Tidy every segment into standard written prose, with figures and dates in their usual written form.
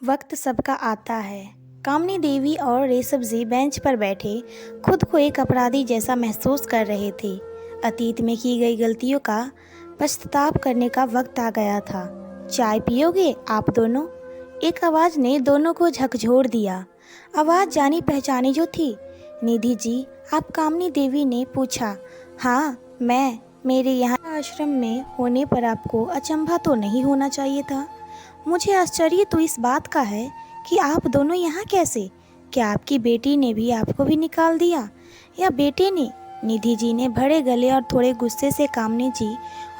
वक्त सबका आता है। कामिनी देवी और रेशम जी बेंच पर बैठे खुद को एक अपराधी जैसा महसूस कर रहे थे। अतीत में की गई गलतियों का पश्चाताप करने का वक्त आ गया था। चाय पियोगे आप दोनों? एक आवाज़ ने दोनों को झकझोर दिया। आवाज़ जानी पहचानी जो थी। निधि जी, आप? कामिनी देवी ने पूछा। हाँ मैं। मेरे यहाँ आश्रम में होने पर आपको अचंभा तो नहीं होना चाहिए था। मुझे आश्चर्य तो इस बात का है कि आप दोनों यहाँ कैसे? क्या आपकी बेटी ने भी आपको भी निकाल दिया या बेटे ने? निधि जी ने भरे गले और थोड़े गुस्से से कामिनी जी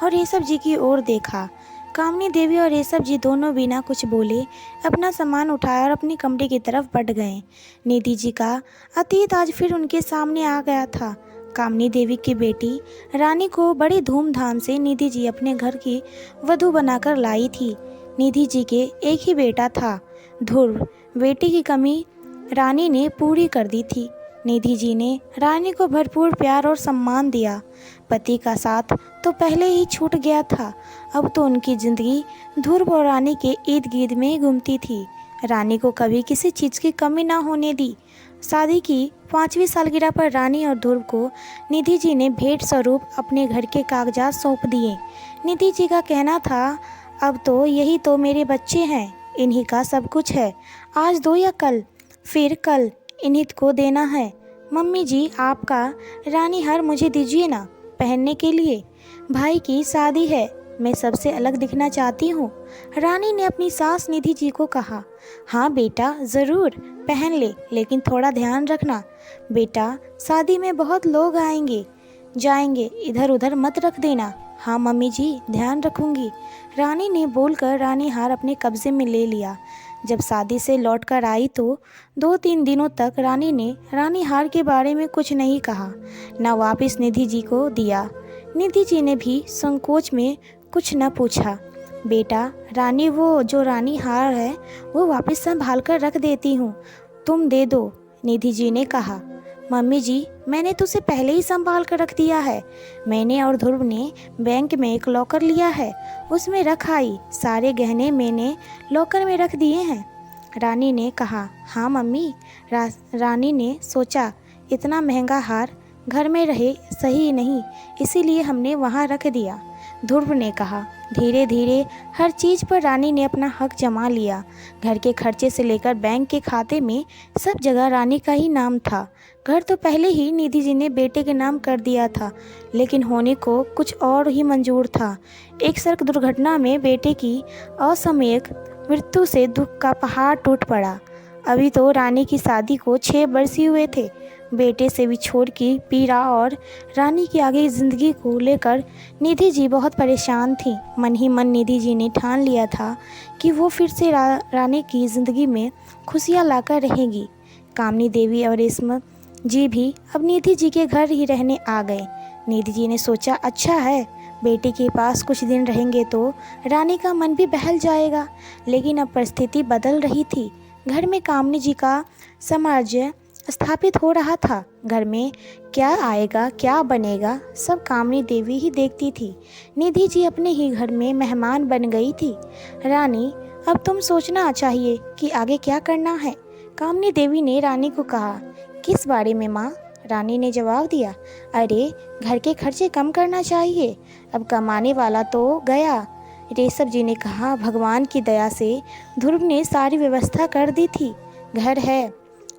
और रेशम जी की ओर देखा। कामिनी देवी और रेशम जी दोनों बिना कुछ बोले अपना सामान उठाया और अपनी कमरे की तरफ बढ़ गए। निधि जी का अतीत आज फिर उनके सामने आ गया था। कामिनी देवी की बेटी रानी को बड़ी धूमधाम से निधि जी अपने घर की वधू बनाकर लाई थी। निधि जी के एक ही बेटा था, ध्रुव। बेटी की कमी रानी ने पूरी कर दी थी। निधि जी ने रानी को भरपूर प्यार और सम्मान दिया। पति का साथ तो पहले ही छूट गया था, अब तो उनकी जिंदगी ध्रुव और रानी के इर्द गिर्द में घूमती थी। रानी को कभी किसी चीज़ की कमी ना होने दी। शादी की 5वीं सालगिरह पर रानी और ध्रुव को निधि जी ने भेंट स्वरूप अपने घर के कागजात सौंप दिए। निधि जी का कहना था, अब तो यही तो मेरे बच्चे हैं, इन्हीं का सब कुछ है। आज दो या कल, फिर कल इन्हीं को देना है। मम्मी जी, आपका रानी हार मुझे दीजिए ना पहनने के लिए। भाई की शादी है, मैं सबसे अलग दिखना चाहती हूँ। रानी ने अपनी सास निधि जी को कहा। हाँ बेटा, ज़रूर पहन ले, लेकिन थोड़ा ध्यान रखना बेटा, शादी में बहुत लोग आएंगे जाएंगे, इधर उधर मत रख देना। हाँ मम्मी जी, ध्यान रखूंगी, रानी ने बोलकर रानी हार अपने कब्जे में ले लिया। जब शादी से लौटकर आई तो 2-3 दिनों तक रानी ने रानी हार के बारे में कुछ नहीं कहा, न वापस निधि जी को दिया। निधि जी ने भी संकोच में कुछ न पूछा। बेटा रानी, वो जो रानी हार है वो वापस संभाल कर रख देती हूँ, तुम दे दो, निधि जी ने कहा। मम्मी जी, मैंने तो उसे पहले ही संभाल कर रख दिया है। मैंने और ध्रुव ने बैंक में एक लॉकर लिया है, उसमें रख आई। सारे गहने मैंने लॉकर में रख दिए हैं, रानी ने कहा। हाँ मम्मी, रानी ने सोचा, इतना महंगा हार घर में रहे सही नहीं, इसीलिए हमने वहाँ रख दिया, ध्रुव ने कहा। धीरे धीरे हर चीज़ पर रानी ने अपना हक जमा लिया। घर के खर्चे से लेकर बैंक के खाते में सब जगह रानी का ही नाम था। घर तो पहले ही निधि जी ने बेटे के नाम कर दिया था, लेकिन होने को कुछ और ही मंजूर था। एक सड़क दुर्घटना में बेटे की असामयिक मृत्यु से दुख का पहाड़ टूट पड़ा। अभी तो रानी की शादी को 6 वर्ष ही हुए थे। बेटे से बिछोड़ की पीड़ा और रानी की आगे ज़िंदगी को लेकर निधि जी बहुत परेशान थी। मन ही मन निधि जी ने ठान लिया था कि वो फिर से रानी की ज़िंदगी में खुशियाँ लाकर रहेंगी। कामिनी देवी और रेशम जी भी अब निधि जी के घर ही रहने आ गए। निधि जी ने सोचा, अच्छा है, बेटे के पास कुछ दिन रहेंगे तो रानी का मन भी बहल जाएगा। लेकिन अब परिस्थिति बदल रही थी। घर में कामिनी जी का साम्राज्य स्थापित हो रहा था। घर में क्या आएगा क्या बनेगा सब कामिनी देवी ही देखती थी। निधि जी अपने ही घर में मेहमान बन गई थी। रानी, अब तुम सोचना चाहिए कि आगे क्या करना है, कामिनी देवी ने रानी को कहा। किस बारे में माँ? रानी ने जवाब दिया। अरे, घर के खर्चे कम करना चाहिए, अब कमाने वाला तो गया, रेशम जी ने कहा। भगवान की दया से ध्रुव ने सारी व्यवस्था कर दी थी। घर है,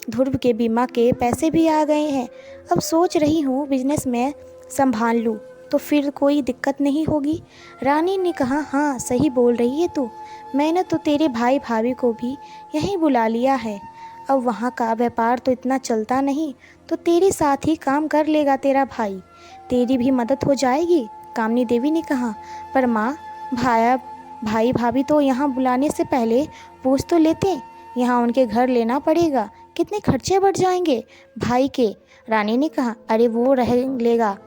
ध्रुव के बीमा के पैसे भी आ गए हैं। अब सोच रही हूँ बिजनेस में संभाल लूँ तो फिर कोई दिक्कत नहीं होगी, रानी ने कहा। हाँ सही बोल रही है तू, मैंने तो तेरे भाई भाभी को भी यहीं बुला लिया है। अब वहाँ का व्यापार तो इतना चलता नहीं, तो तेरे साथ ही काम कर लेगा तेरा भाई, तेरी भी मदद हो जाएगी, कामिनी देवी ने कहा। पर माँ, भाई भाभी तो यहाँ बुलाने से पहले पूछ तो लेते, यहाँ उनके घर लेना पड़ेगा, कितने खर्चे बढ़ जाएंगे भाई के, रानी ने कहा। अरे वो रह लेगा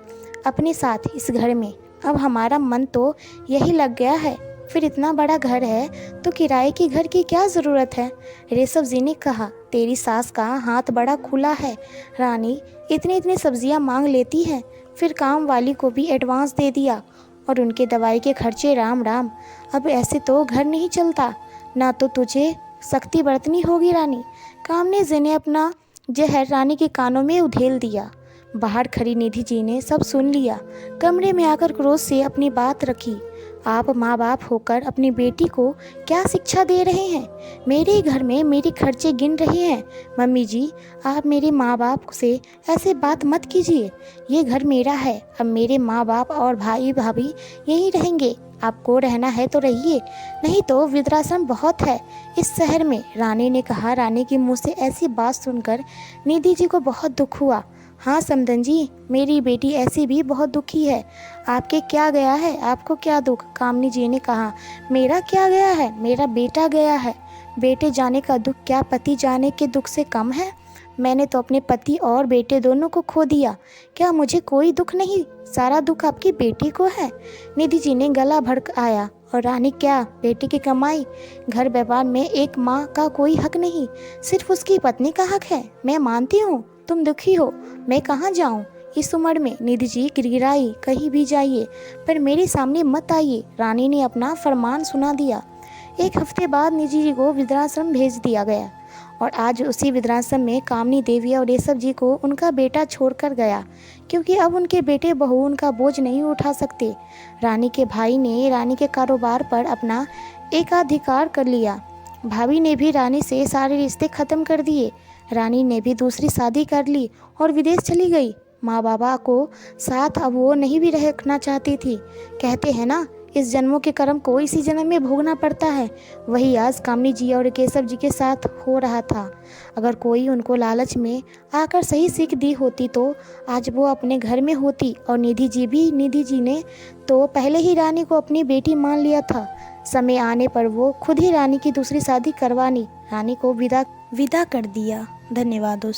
अपने साथ इस घर में, अब हमारा मन तो यही लग गया है, फिर इतना बड़ा घर है तो किराए के घर की क्या ज़रूरत है, रेशम जी ने कहा। तेरी सास का हाथ बड़ा खुला है रानी, इतनी सब्जियां मांग लेती है, फिर काम वाली को भी एडवांस दे दिया और उनके दवाई के खर्चे राम राम। अब ऐसे तो घर नहीं चलता, ना तो तुझे सख्ती बरतनी होगी रानी। कामनी जी ने अपना जहर रानी के कानों में उधेल दिया। बाहर खड़ी निधि जी ने सब सुन लिया। कमरे में आकर क्रोध से अपनी बात रखी। आप माँ बाप होकर अपनी बेटी को क्या शिक्षा दे रहे हैं? मेरे ही घर में मेरे खर्चे गिन रहे हैं। मम्मी जी, आप मेरे माँ बाप से ऐसे बात मत कीजिए। ये घर मेरा है। अब मेरे माँ बाप और भाई भाभी यहीं रहेंगे। आपको रहना है तो रहिए, नहीं तो वृद्धाश्रम बहुत है इस शहर में, रानी ने कहा। रानी के मुँह से ऐसी बात सुनकर निधि जी को बहुत दुख हुआ। हाँ समदन जी, मेरी बेटी ऐसी भी बहुत दुखी है। आपके क्या गया है? आपको क्या दुख? कामनी जी ने कहा। मेरा क्या गया है? मेरा बेटा गया है। बेटे जाने का दुख क्या पति जाने के दुख से कम है? मैंने तो अपने पति और बेटे दोनों को खो दिया। क्या मुझे कोई दुख नहीं? सारा दुख आपकी बेटी को है। निधि जी ने गला भड़क आया। और रानी, क्या बेटी की कमाई, घर व्यवहार में एक माँ का कोई हक नहीं, सिर्फ उसकी पत्नी का हक है। मैं मानती हूँ तुम दुखी हो, मैं कहाँ जाऊँ इस उम्र में? निधि जी गिड़गिड़ाई। कहीं भी जाइए पर मेरे सामने मत आइए। रानी ने अपना फरमान सुना दिया। एक हफ्ते बाद निधि जी को वृद्धाश्रम भेज दिया गया और आज उसी वृद्धाश्रम में कामनी देवी और ऋषभ जी को उनका बेटा छोड़कर गया, क्योंकि अब उनके बेटे बहू उनका बोझ नहीं उठा सकते। रानी के भाई ने रानी के कारोबार पर अपना एकाधिकार कर लिया। भाभी ने भी रानी से सारे रिश्ते खत्म कर दिए। रानी ने भी दूसरी शादी कर ली और विदेश चली गई। माँ बाबा को साथ अब वो नहीं भी रखना चाहती थी। कहते हैं ना, इस जन्मों के कर्म को इसी जन्म में भोगना पड़ता है। वही आज कामनी जी और केशव जी के साथ हो रहा था। अगर कोई उनको लालच में आकर सही सीख दी होती तो आज वो अपने घर में होती। और निधि जी ने तो पहले ही रानी को अपनी बेटी मान लिया था। समय आने पर वो खुद ही रानी की दूसरी शादी करवानी रानी को विदा कर दिया। धन्यवाद दोस्तों।